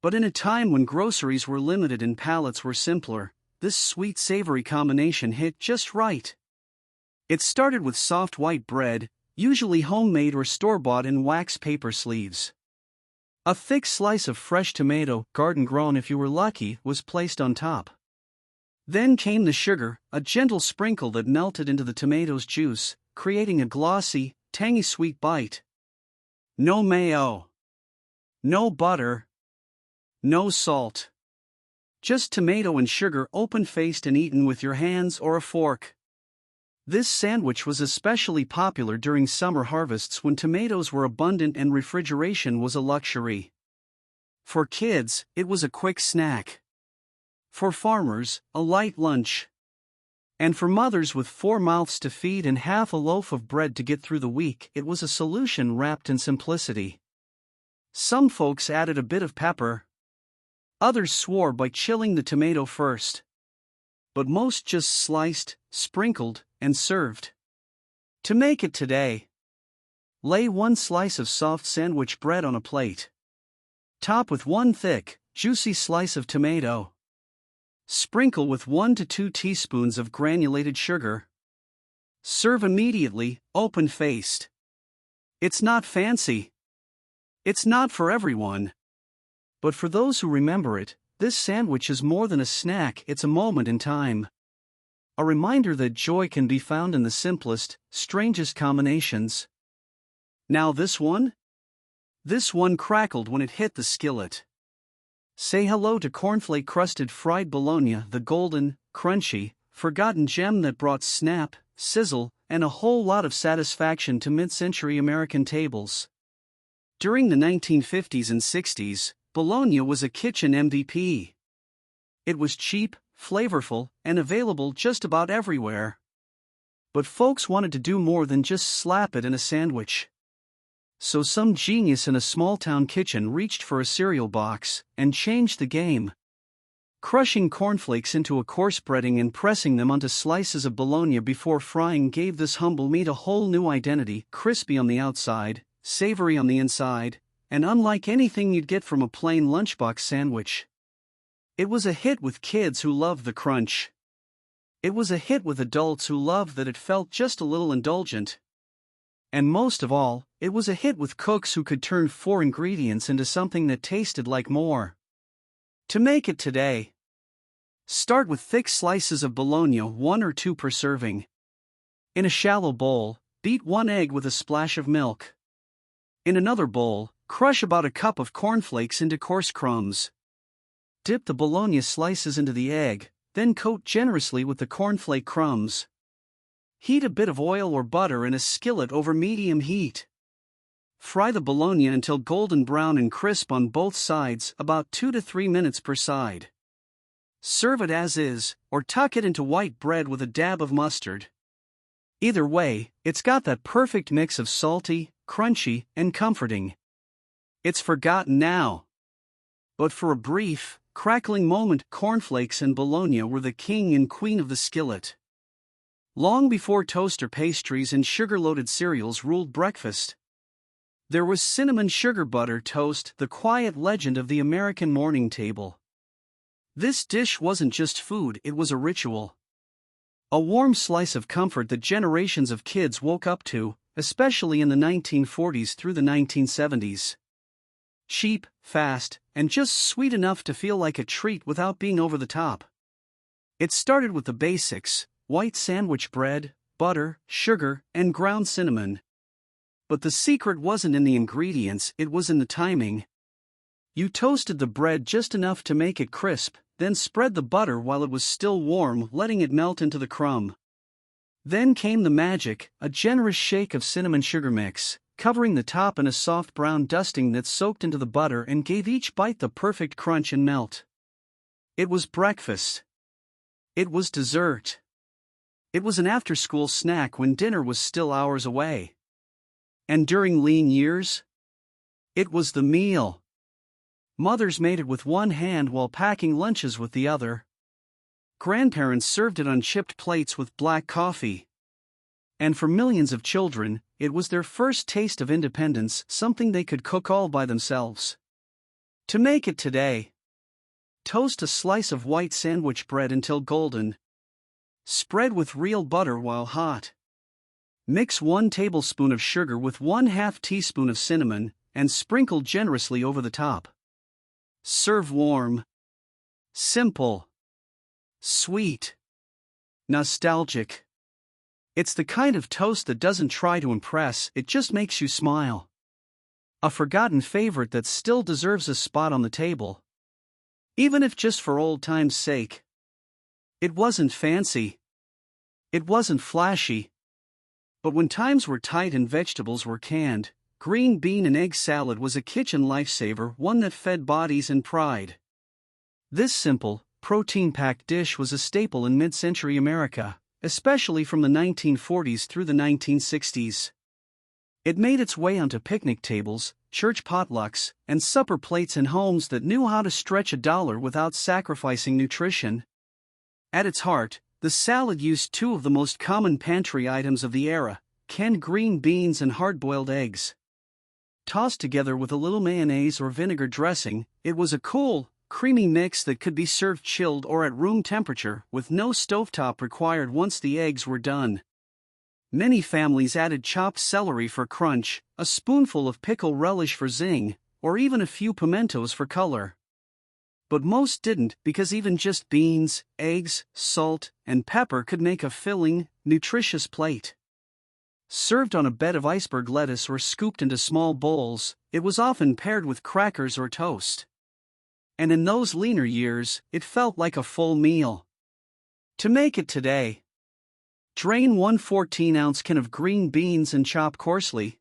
But in a time when groceries were limited and palates were simpler, this sweet-savory combination hit just right. It started with soft white bread, usually homemade or store-bought in wax paper sleeves. A thick slice of fresh tomato, garden-grown if you were lucky, was placed on top. Then came the sugar, a gentle sprinkle that melted into the tomato's juice, creating a glossy, tangy sweet bite. No mayo. No butter. No salt. Just tomato and sugar open-faced and eaten with your hands or a fork. This sandwich was especially popular during summer harvests when tomatoes were abundant and refrigeration was a luxury. For kids, it was a quick snack. For farmers, a light lunch. And for mothers with 4 mouths to feed and half a loaf of bread to get through the week, it was a solution wrapped in simplicity. Some folks added a bit of pepper. Others swore by chilling the tomato first. But most just sliced, sprinkled, and served. To make it today: lay 1 slice of soft sandwich bread on a plate. Top with 1 thick, juicy slice of tomato. Sprinkle with 1 to 2 teaspoons of granulated sugar. Serve immediately, open-faced. It's not fancy. It's not for everyone. But for those who remember it, this sandwich is more than a snack, it's a moment in time. A reminder that joy can be found in the simplest, strangest combinations. Now this one? This one crackled when it hit the skillet. Say hello to cornflake-crusted fried bologna, the golden, crunchy, forgotten gem that brought snap, sizzle, and a whole lot of satisfaction to mid-century American tables. During the 1950s and 60s, bologna was a kitchen MVP. It was cheap, flavorful, and available just about everywhere. But folks wanted to do more than just slap it in a sandwich. So some genius in a small-town kitchen reached for a cereal box and changed the game. Crushing cornflakes into a coarse breading and pressing them onto slices of bologna before frying gave this humble meat a whole new identity: crispy on the outside, savory on the inside, and unlike anything you'd get from a plain lunchbox sandwich. It was a hit with kids who loved the crunch. It was a hit with adults who loved that it felt just a little indulgent. And most of all, it was a hit with cooks who could turn 4 ingredients into something that tasted like more. To make it today: start with thick slices of bologna, 1 or 2 per serving. In a shallow bowl, beat 1 egg with a splash of milk. In another bowl, crush about a cup of cornflakes into coarse crumbs. Dip the bologna slices into the egg, then coat generously with the cornflake crumbs. Heat a bit of oil or butter in a skillet over medium heat. Fry the bologna until golden brown and crisp on both sides, about 2 to 3 minutes per side. Serve it as is, or tuck it into white bread with a dab of mustard. Either way, it's got that perfect mix of salty, crunchy, and comforting. It's forgotten now. But for a brief, crackling moment, cornflakes and bologna were the king and queen of the skillet. Long before toaster pastries and sugar-loaded cereals ruled breakfast, there was cinnamon sugar butter toast, the quiet legend of the American morning table. This dish wasn't just food, it was a ritual. A warm slice of comfort that generations of kids woke up to, especially in the 1940s through the 1970s. Cheap, fast, and just sweet enough to feel like a treat without being over the top. It started with the basics: white sandwich bread, butter, sugar, and ground cinnamon. But the secret wasn't in the ingredients, it was in the timing. You toasted the bread just enough to make it crisp, then spread the butter while it was still warm, letting it melt into the crumb. Then came the magic, a generous shake of cinnamon sugar mix, covering the top in a soft brown dusting that soaked into the butter and gave each bite the perfect crunch and melt. It was breakfast. It was dessert. It was an after-school snack when dinner was still hours away. And during lean years, it was the meal. Mothers made it with one hand while packing lunches with the other. Grandparents served it on chipped plates with black coffee. And for millions of children, it was their first taste of independence, something they could cook all by themselves. To make it today, toast a slice of white sandwich bread until golden. Spread with real butter while hot. Mix 1 tablespoon of sugar with 1/2 teaspoon of cinnamon, and sprinkle generously over the top. Serve warm. Simple. Sweet. Nostalgic. It's the kind of toast that doesn't try to impress, it just makes you smile. A forgotten favorite that still deserves a spot on the table. Even if just for old time's sake. It wasn't fancy. It wasn't flashy. But when times were tight and vegetables were canned, green bean and egg salad was a kitchen lifesaver, one that fed bodies and pride. This simple, protein-packed dish was a staple in mid-century America, especially from the 1940s through the 1960s. It made its way onto picnic tables, church potlucks, and supper plates in homes that knew how to stretch a dollar without sacrificing nutrition. At its heart, the salad used 2 of the most common pantry items of the era: canned green beans and hard-boiled eggs. Tossed together with a little mayonnaise or vinegar dressing, it was a cool, creamy mix that could be served chilled or at room temperature, with no stovetop required once the eggs were done. Many families added chopped celery for crunch, a spoonful of pickle relish for zing, or even a few pimentos for color. But most didn't, because even just beans, eggs, salt, and pepper could make a filling, nutritious plate. Served on a bed of iceberg lettuce or scooped into small bowls, it was often paired with crackers or toast. And in those leaner years, it felt like a full meal. To make it today, drain 1 14-ounce can of green beans and chop coarsely.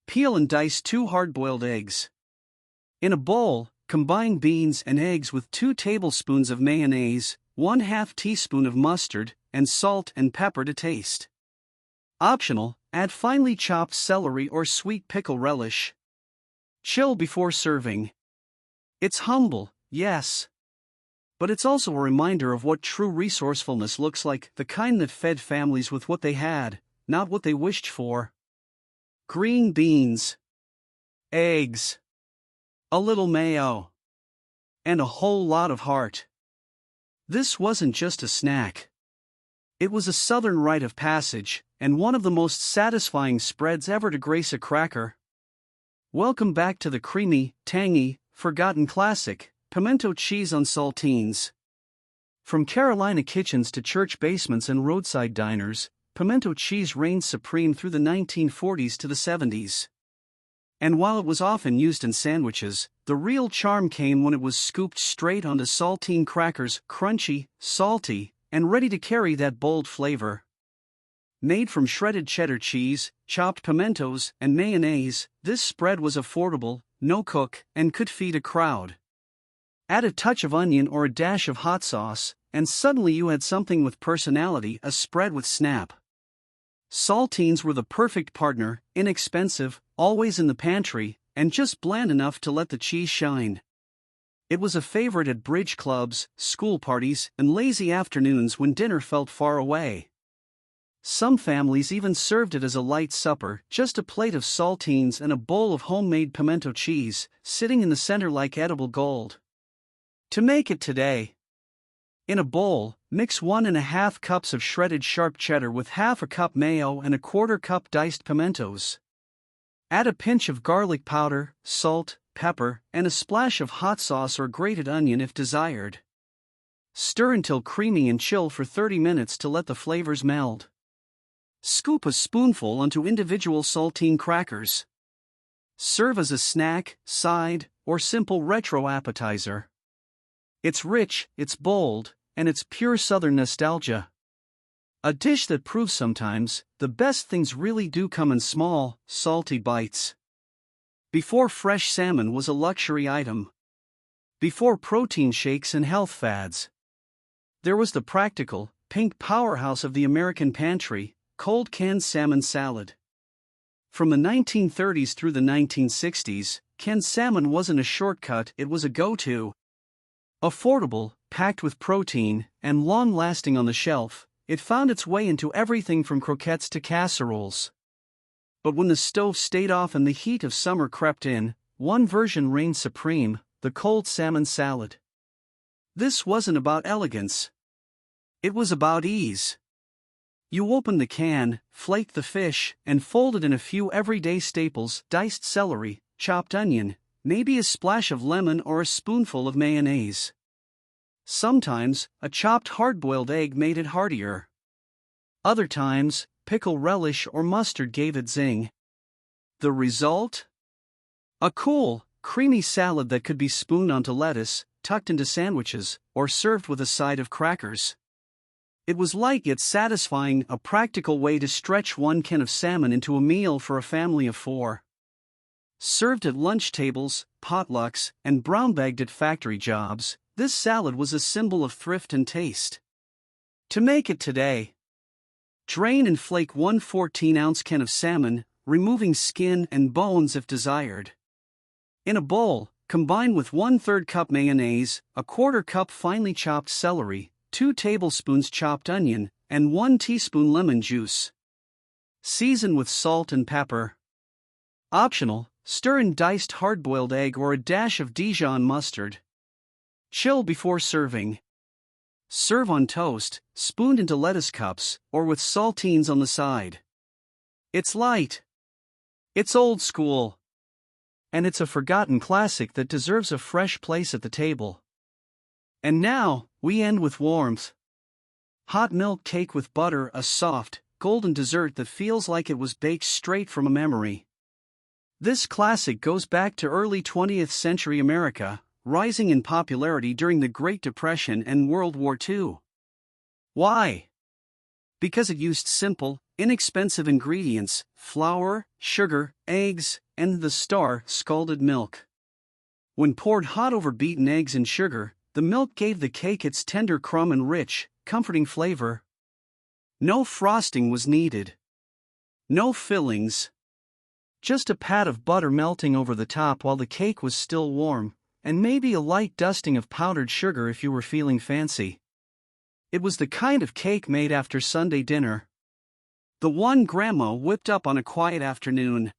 Peel and dice 2 hard-boiled eggs. In a bowl, combine beans and eggs with 2 tablespoons of mayonnaise, 1/2 teaspoon of mustard, and salt and pepper to taste. Optional, add finely chopped celery or sweet pickle relish. Chill before serving. It's humble, yes. But it's also a reminder of what true resourcefulness looks like, the kind that fed families with what they had, not what they wished for. Green beans. Eggs. A little mayo. And a whole lot of heart. This wasn't just a snack. It was a Southern rite of passage, and one of the most satisfying spreads ever to grace a cracker. Welcome back to the creamy, tangy, forgotten classic, pimento cheese on saltines. From Carolina kitchens to church basements and roadside diners, pimento cheese reigned supreme through the 1940s to the 70s. And while it was often used in sandwiches, the real charm came when it was scooped straight onto saltine crackers, crunchy, salty, and ready to carry that bold flavor. Made from shredded cheddar cheese, chopped pimentos, and mayonnaise, this spread was affordable, no cook, and could feed a crowd. Add a touch of onion or a dash of hot sauce, and suddenly you had something with personality, a spread with snap. Saltines were the perfect partner, inexpensive, always in the pantry, and just bland enough to let the cheese shine. It was a favorite at bridge clubs, school parties, and lazy afternoons when dinner felt far away. Some families even served it as a light supper, just a plate of saltines and a bowl of homemade pimento cheese, sitting in the center like edible gold. To make it today. In a bowl, mix 1½ cups of shredded sharp cheddar with ½ cup mayo and ¼ cup diced pimentos. Add a pinch of garlic powder, salt, pepper, and a splash of hot sauce or grated onion if desired. Stir until creamy and chill for 30 minutes to let the flavors meld. Scoop a spoonful onto individual saltine crackers. Serve as a snack, side, or simple retro appetizer. It's rich, it's bold, and it's pure Southern nostalgia. A dish that proves sometimes the best things really do come in small, salty bites. Before fresh salmon was a luxury item. Before protein shakes and health fads. There was the practical, pink powerhouse of the American pantry, cold canned salmon salad. From the 1930s through the 1960s, canned salmon wasn't a shortcut, it was a go-to. Affordable, packed with protein, and long-lasting on the shelf, it found its way into everything from croquettes to casseroles. But when the stove stayed off and the heat of summer crept in, one version reigned supreme, the cold salmon salad. This wasn't about elegance. It was about ease. You opened the can, flaked the fish, and folded in a few everyday staples, diced celery, chopped onion, maybe a splash of lemon or a spoonful of mayonnaise. Sometimes, a chopped hard-boiled egg made it heartier. Other times, pickle relish or mustard gave it zing. The result? A cool, creamy salad that could be spooned onto lettuce, tucked into sandwiches, or served with a side of crackers. It was light yet satisfying, a practical way to stretch one can of salmon into a meal for a family of 4. Served at lunch tables, potlucks, and brown-bagged at factory jobs, this salad was a symbol of thrift and taste. To make it today. Drain and flake 1 14-ounce can of salmon, removing skin and bones if desired. In a bowl, combine with 1/3 cup mayonnaise, a 1/4 cup finely chopped celery, 2 tablespoons chopped onion, and 1 teaspoon lemon juice. Season with salt and pepper. Optional, stir in diced hard-boiled egg or a dash of Dijon mustard. Chill before serving. Serve on toast, spooned into lettuce cups, or with saltines on the side. It's light. It's old school. And it's a forgotten classic that deserves a fresh place at the table. And now, we end with warmth. Hot milk cake with butter, a soft, golden dessert that feels like it was baked straight from a memory. This classic goes back to early 20th century America, rising in popularity during the Great Depression and World War II. Why? Because it used simple, inexpensive ingredients, flour, sugar, eggs, and the star, scalded milk. When poured hot over beaten eggs and sugar, the milk gave the cake its tender crumb and rich, comforting flavor. No frosting was needed. No fillings. Just a pat of butter melting over the top while the cake was still warm, and maybe a light dusting of powdered sugar if you were feeling fancy. It was the kind of cake made after Sunday dinner. The one Grandma whipped up on a quiet afternoon.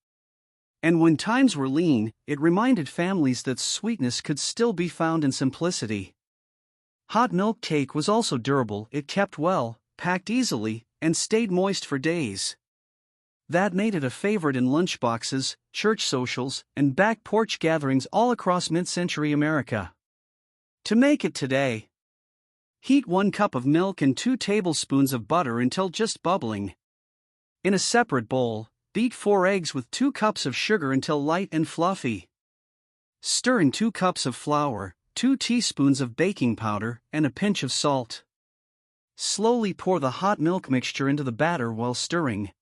And when times were lean, it reminded families that sweetness could still be found in simplicity. Hot milk cake was also durable, it kept well, packed easily, and stayed moist for days. That made it a favorite in lunchboxes, church socials, and back porch gatherings all across mid-century America. To make it today. Heat 1 cup of milk and 2 tablespoons of butter until just bubbling. In a separate bowl, beat 4 eggs with 2 cups of sugar until light and fluffy. Stir in 2 cups of flour, 2 teaspoons of baking powder, and a pinch of salt. Slowly pour the hot milk mixture into the batter while stirring.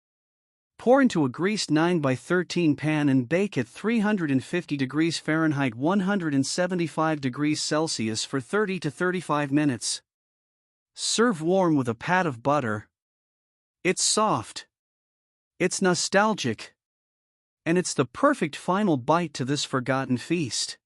Pour into a greased 9 by 13 pan and bake at 350 degrees Fahrenheit 175 degrees Celsius for 30 to 35 minutes. Serve warm with a pat of butter. It's soft. It's nostalgic. And it's the perfect final bite to this forgotten feast.